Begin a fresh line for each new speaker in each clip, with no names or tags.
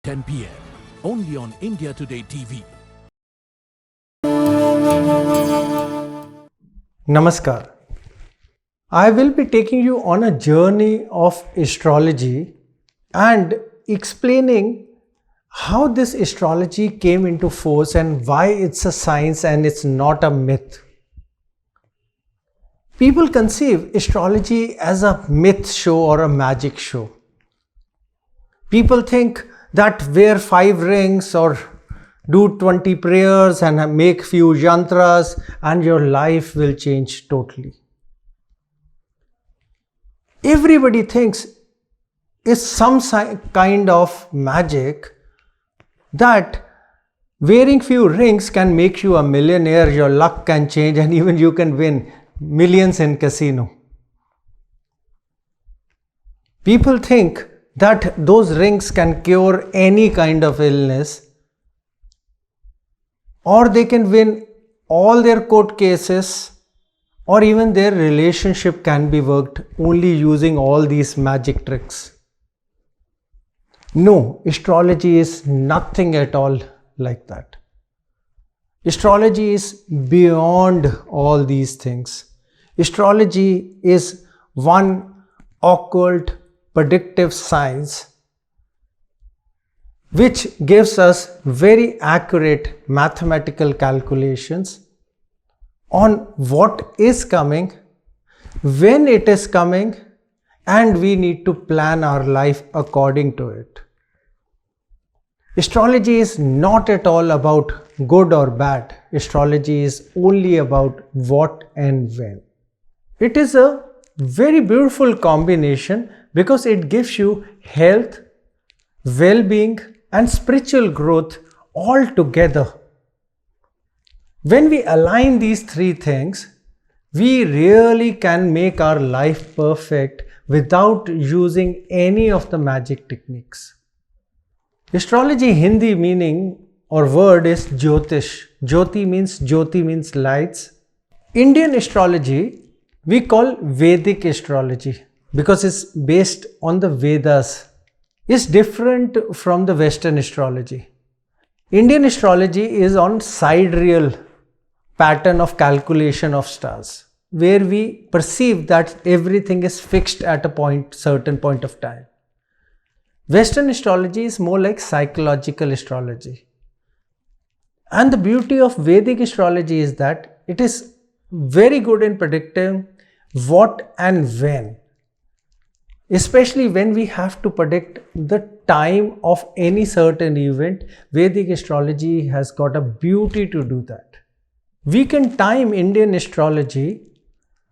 10 p.m. only on India Today TV.
Namaskar. I will be taking you on a journey of astrology and explaining how this astrology came into force and why it's a science and it's not a myth. People conceive astrology as a myth show or a magic show. People think that wear 5 rings or do 20 prayers and make few yantras and your life will change totally. Everybody thinks it's some kind of magic that wearing few rings can make you a millionaire, your luck can change and even you can win millions in casino. People think that those rings can cure any kind of illness, or they can win all their court cases, or even their relationship can be worked only using all these magic tricks. No, astrology is nothing at all like that. Astrology is beyond all these things. Astrology is one occult predictive science which gives us very accurate mathematical calculations on what is coming, when it is coming, and we need to plan our life according to it. Astrology is not at all about good or bad. Astrology is only about what and when. It is a very beautiful combination because it gives you health, well-being and spiritual growth all together. When we align these 3 things, we really can make our life perfect without using any of the magic techniques. Astrology Hindi meaning or word is Jyotish. Jyoti means lights. Indian astrology we call Vedic astrology because it's based on the Vedas. It's different from the Western astrology. Indian astrology is on sidereal pattern of calculation of stars, where we perceive that everything is fixed at a certain point of time. Western astrology is more like psychological astrology. And the beauty of Vedic astrology is that it is very good in predicting what and when. Especially when we have to predict the time of any certain event, Vedic astrology has got a beauty to do that. We can time Indian astrology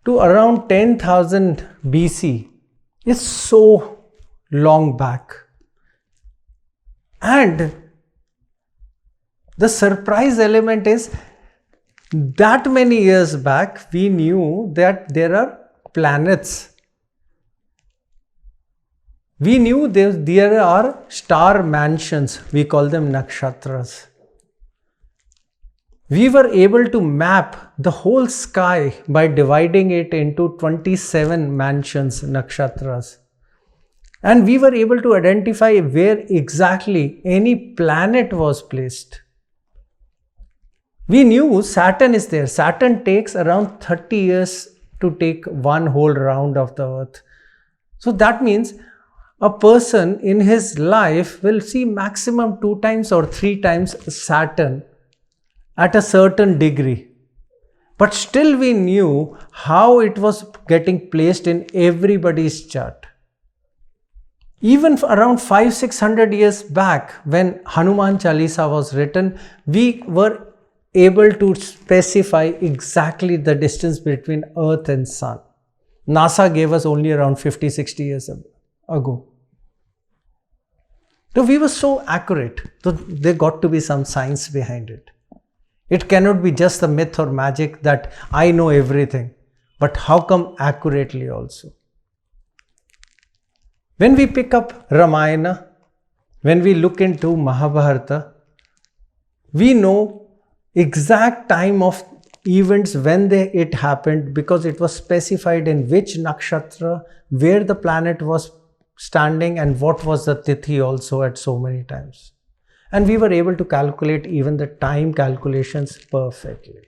to around 10,000 BC. It's so long back. And the surprise element is that many years back we knew that there are planets. We knew there are star mansions, we call them nakshatras. We were able to map the whole sky by dividing it into 27 mansions, nakshatras. And we were able to identify where exactly any planet was placed. We knew Saturn is there. Saturn takes around 30 years to take one whole round of the Earth. So that means a person in his life will see maximum 2 times or 3 times Saturn at a certain degree. But still we knew how it was getting placed in everybody's chart. Even around 500-600 years back when Hanuman Chalisa was written, we were able to specify exactly the distance between Earth and Sun. NASA gave us only around 50-60 years ago. So we were so accurate. So there got to be some science behind it. It cannot be just a myth or magic that I know everything. But how come accurately also? When we pick up Ramayana, when we look into Mahabharata, we know exact time of events when it happened because it was specified in which nakshatra, where the planet was standing and what was the tithi also at so many times. And we were able to calculate even the time calculations perfectly.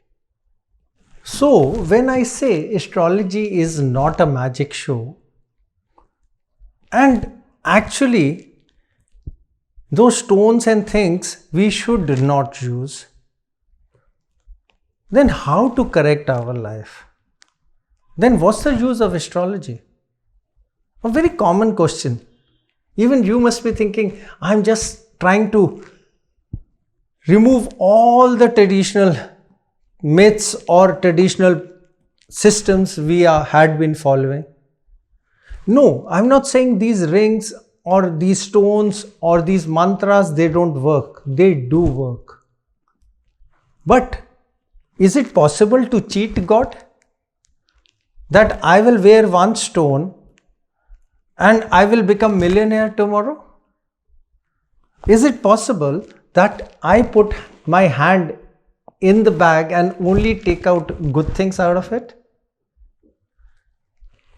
So when I say astrology is not a magic show, and actually those stones and things we should not use, then how to correct our life? Then what's the use of astrology? A very common question. Even you must be thinking, I'm just trying to remove all the traditional myths or traditional systems we had been following. No, I'm not saying these rings or these stones or these mantras, they don't work. They do work. But is it possible to cheat God? That I will wear one stone and I will become millionaire tomorrow? Is it possible that I put my hand in the bag and only take out good things out of it?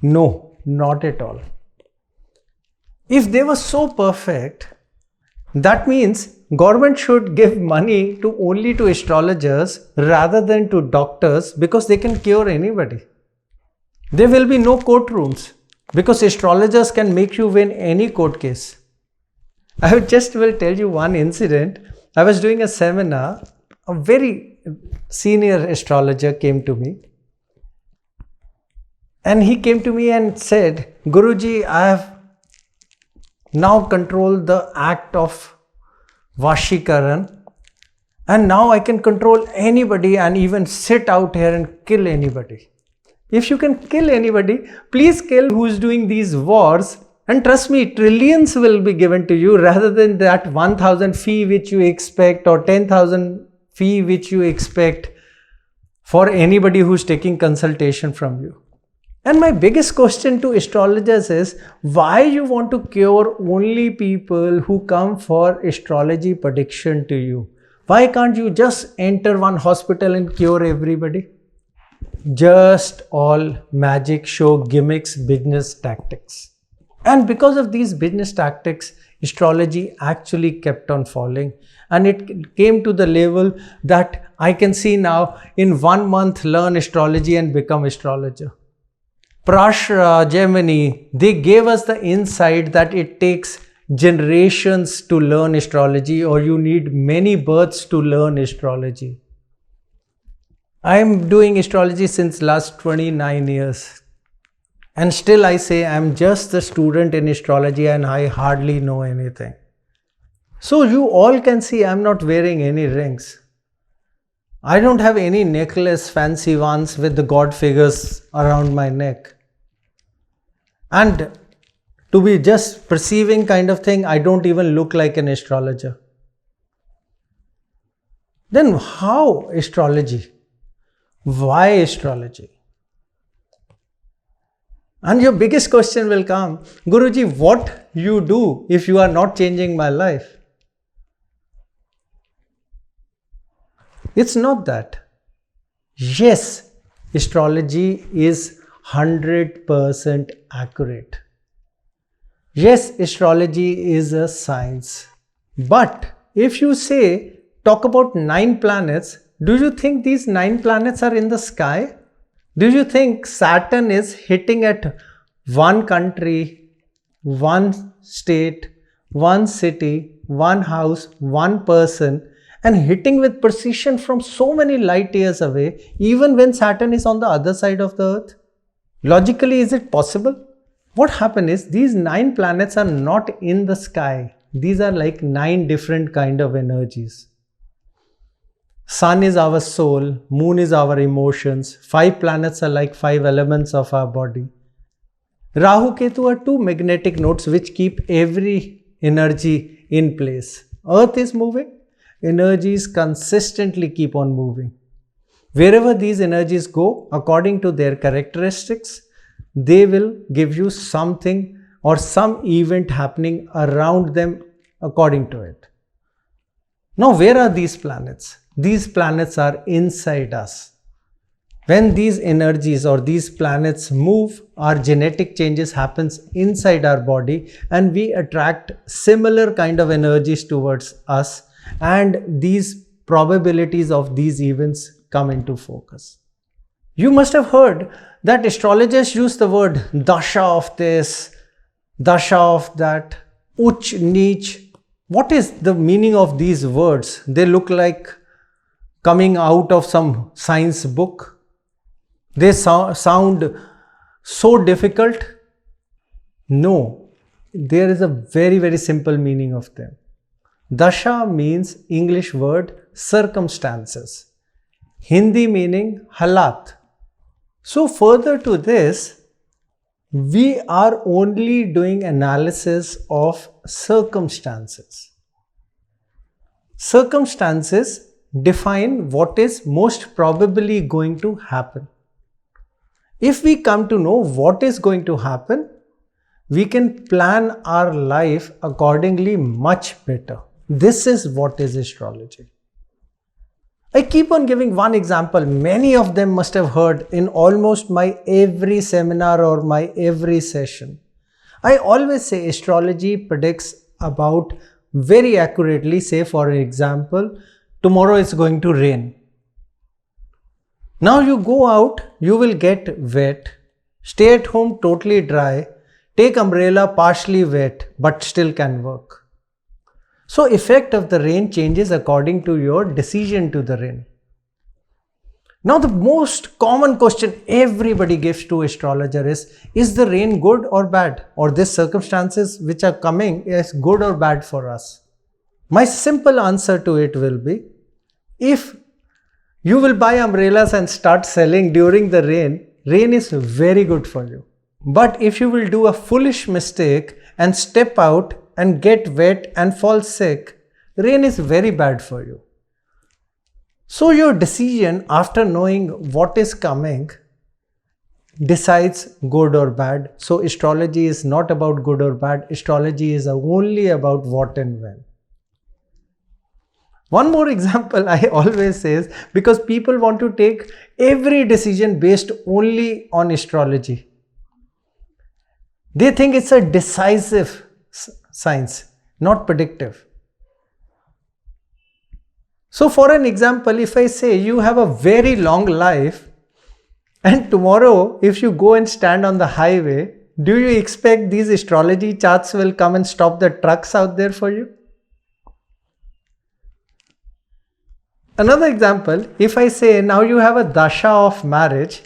No, not at all. If they were so perfect, that means government should give money only to astrologers rather than to doctors, because they can cure anybody. There will be no courtrooms because astrologers can make you win any court case. I just will tell you one incident. I was doing a seminar. A very senior astrologer came to me. And he came to me and said, Guruji, I have now controlled the act of Vashikaran. And now I can control anybody and even sit out here and kill anybody. If you can kill anybody, please kill who's doing these wars. And trust me, trillions will be given to you rather than that 1,000 fee which you expect or 10,000 fee which you expect for anybody who's taking consultation from you. And my biggest question to astrologers is, why you want to cure only people who come for astrology prediction to you? Why can't you just enter one hospital and cure everybody? Just all magic show gimmicks, business tactics. And because of these business tactics, astrology actually kept on falling. And it came to the level that I can see now in 1 month learn astrology and become astrologer. Prussia, Germany, they gave us the insight that it takes generations to learn astrology, or you need many births to learn astrology. I am doing astrology since last 29 years. And still I say I'm just a student in astrology and I hardly know anything. So you all can see I'm not wearing any rings. I don't have any necklace, fancy ones with the god figures around my neck. And to be just perceiving kind of thing, I don't even look like an astrologer. Then how astrology? Why astrology? And your biggest question will come, Guruji, what you do if you are not changing my life? It's not that. Yes, astrology is 100% accurate. Yes, astrology is a science. But if you say, talk about 9 planets, do you think these 9 planets are in the sky? Do you think Saturn is hitting at one country, one state, one city, one house, one person, and hitting with precision from so many light years away, even when Saturn is on the other side of the earth? Logically, is it possible? What happened is these 9 planets are not in the sky. These are like 9 different kind of energies. Sun is our soul, moon is our emotions, 5 planets are like 5 elements of our body. Rahu, Ketu are 2 magnetic nodes which keep every energy in place. Earth is moving, energies consistently keep on moving. Wherever these energies go, according to their characteristics, they will give you something or some event happening around them according to it. Now, where are these planets? These planets are inside us. When these energies or these planets move, our genetic changes happens inside our body and we attract similar kind of energies towards us, and these probabilities of these events come into focus. You must have heard that astrologers use the word dasha of this, dasha of that, uch, neech. What is the meaning of these words? They look like coming out of some science book. They sound so difficult. No, there is a very, very simple meaning of them. Dasha means English word circumstances. Hindi meaning halat. So further to this, we are only doing analysis of circumstances. Circumstances define what is most probably going to happen. If we come to know what is going to happen, we can plan our life accordingly much better. This is what is astrology. I keep on giving one example. Many of them must have heard in almost my every seminar or my every session. I always say astrology predicts about very accurately, say for example, tomorrow it's going to rain. Now you go out, you will get wet, stay at home totally dry, take umbrella partially wet but still can work. So effect of the rain changes according to your decision to the rain. Now the most common question everybody gives to astrologer is the rain good or bad? Or these circumstances which are coming is good or bad for us? My simple answer to it will be, if you will buy umbrellas and start selling during the rain, rain is very good for you. But if you will do a foolish mistake and step out and get wet and fall sick, rain is very bad for you. So your decision after knowing what is coming decides good or bad. So astrology is not about good or bad. Astrology is only about what and when. One more example I always say, because people want to take every decision based only on astrology. They think it's a decisive science, not predictive. So for an example, if I say you have a very long life and tomorrow if you go and stand on the highway, do you expect these astrology charts will come and stop the trucks out there for you? Another example, if I say now you have a dasha of marriage,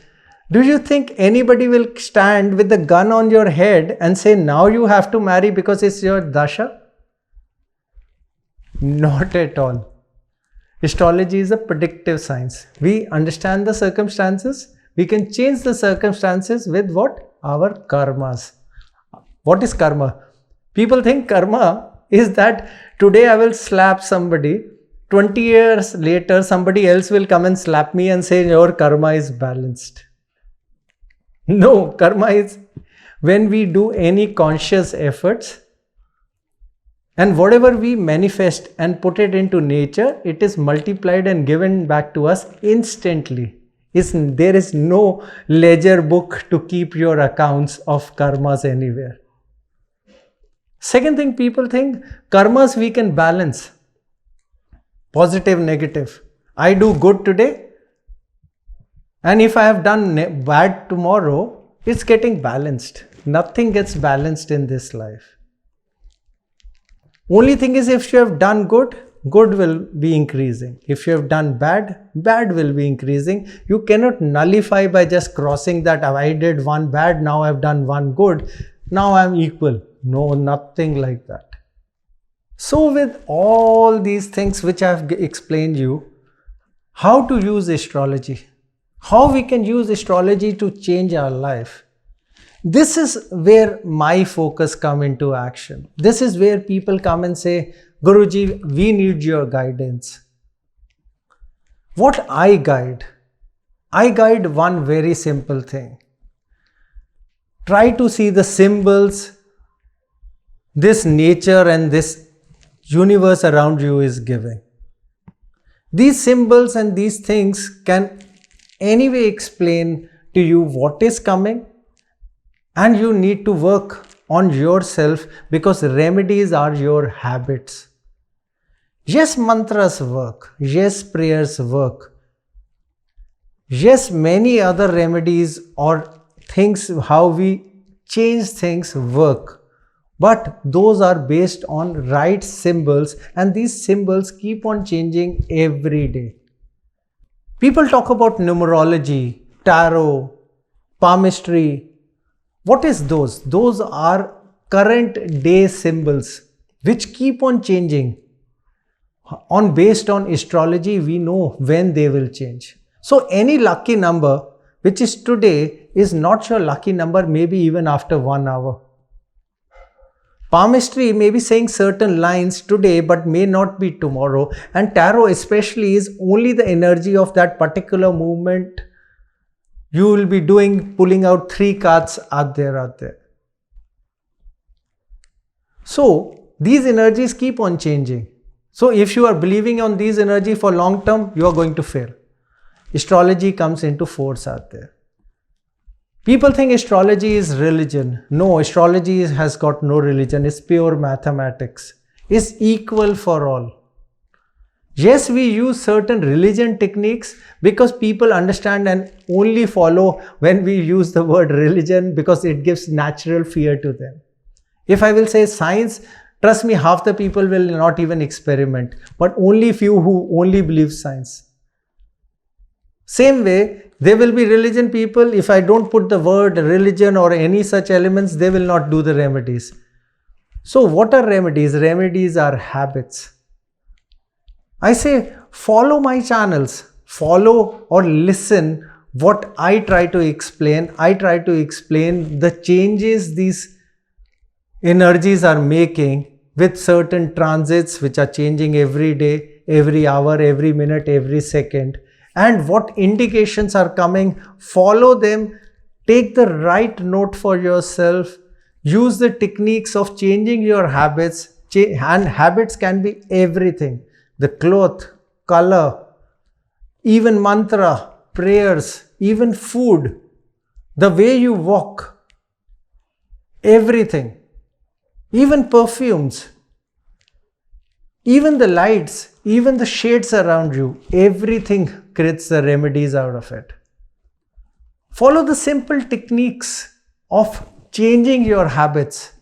do you think anybody will stand with the gun on your head and say now you have to marry because it's your dasha? Not at all. Astrology is a predictive science. We understand the circumstances. We can change the circumstances with what? Our karmas. What is karma? People think karma is that today I will slap somebody. 20 years later, somebody else will come and slap me and say your karma is balanced. No, karma is when we do any conscious efforts and whatever we manifest and put it into nature, it is multiplied and given back to us instantly. There is no ledger book to keep your accounts of karmas anywhere. Second thing, people think karmas we can balance. Positive, negative. I do good today and if I have done bad tomorrow, it's getting balanced. Nothing gets balanced in this life. Only thing is if you have done good, good will be increasing. If you have done bad, bad will be increasing. You cannot nullify by just crossing that I did one bad, now I have done one good, now I am equal. No, nothing like that. So with all these things which I have explained you, how to use astrology, how we can use astrology to change our life. This is where my focus come into action. This is where people come and say, Guruji, we need your guidance. What I guide one very simple thing. Try to see the symbols this nature and this universe around you is giving. These symbols and these things can anyway explain to you what is coming, and you need to work on yourself because remedies are your habits. Yes, mantras work. Yes, prayers work. Yes, many other remedies or things, how we change things work. But those are based on right symbols, and these symbols keep on changing every day. People talk about numerology, tarot, palmistry. What is those? Those are current day symbols which keep on changing. Based on astrology, we know when they will change. So any lucky number which is today is not your lucky number, maybe even after 1 hour. Palmistry may be saying certain lines today but may not be tomorrow, and tarot especially is only the energy of that particular movement. You will be pulling out 3 cards out there. So these energies keep on changing. So if you are believing on these energy for long term, you are going to fail. Astrology comes into force out there. People think astrology is religion. No, astrology has got no religion. It's pure mathematics. It's equal for all. Yes, we use certain religion techniques because people understand and only follow when we use the word religion because it gives natural fear to them. If I will say science, trust me, half the people will not even experiment, but only few who only believe science. Same way, there will be religion people. If I don't put the word religion or any such elements, they will not do the remedies. So what are remedies? Remedies are habits. I say follow my channels, follow or listen what I try to explain. I try to explain the changes these energies are making with certain transits which are changing every day, every hour, every minute, every second. And what indications are coming, follow them, take the right note for yourself, use the techniques of changing your habits, and habits can be everything. The cloth, color, even mantra, prayers, even food, the way you walk, everything, even perfumes, even the lights, even the shades around you, everything creates the remedies out of it. Follow the simple techniques of changing your habits.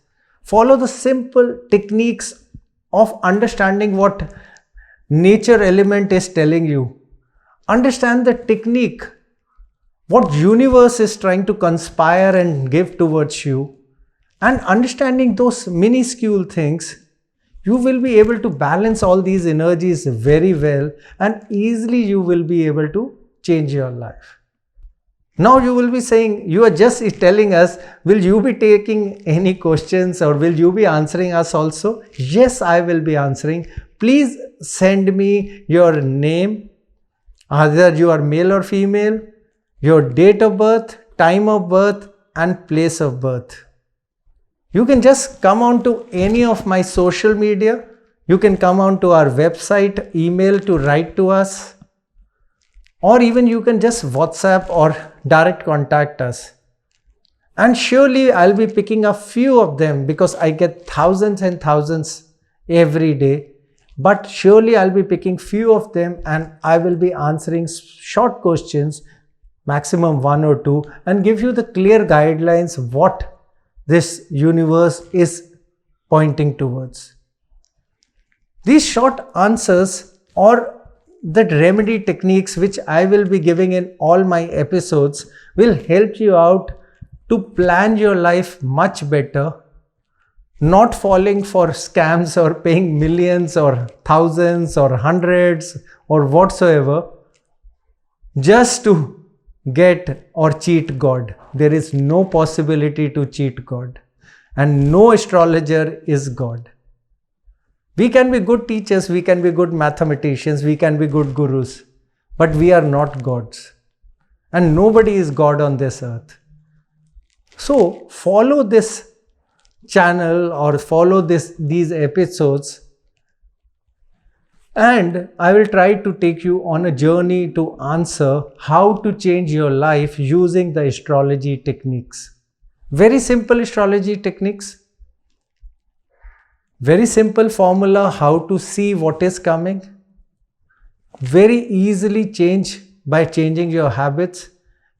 Follow the simple techniques of understanding what nature element is telling you. Understand the technique, what universe is trying to conspire and give towards you, and understanding those minuscule things, you will be able to balance all these energies very well, and easily you will be able to change your life. Now you will be saying, you are just telling us, will you be taking any questions or will you be answering us also? Yes, I will be answering. Please send me your name, either you are male or female, your date of birth, time of birth, and place of birth. You can just come on to any of my social media. You can come on to our website, email to write to us, or even you can just WhatsApp or direct contact us. And surely I'll be picking a few of them because I get thousands and thousands every day. But surely I'll be picking few of them and I will be answering short questions, maximum 1 or 2, and give you the clear guidelines what this universe is pointing towards. These short answers or the remedy techniques which I will be giving in all my episodes will help you out to plan your life much better, not falling for scams or paying millions or thousands or hundreds or whatsoever just to get or cheat God. There is no possibility to cheat God, and no astrologer is God. We can be good teachers, we can be good mathematicians, we can be good gurus, but we are not gods, and nobody is God on this earth. So follow this channel or follow these episodes And I will try to take you on a journey to answer how to change your life using the astrology techniques. Very simple astrology techniques. Very simple formula how to see what is coming. Very easily change by changing your habits,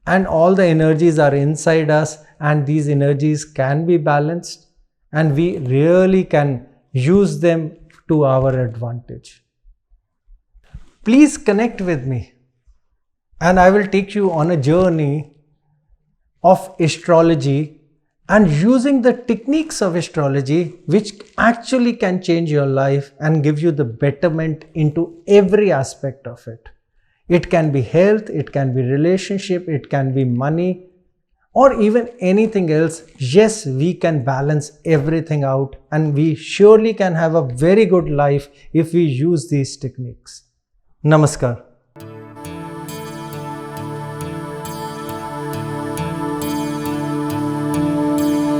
and all the energies are inside us, and these energies can be balanced, and we really can use them to our advantage. Please connect with me and I will take you on a journey of astrology and using the techniques of astrology which actually can change your life and give you the betterment into every aspect of it. It can be health, it can be relationship, it can be money, or even anything else. Yes, we can balance everything out and we surely can have a very good life if we use these techniques. Namaskar.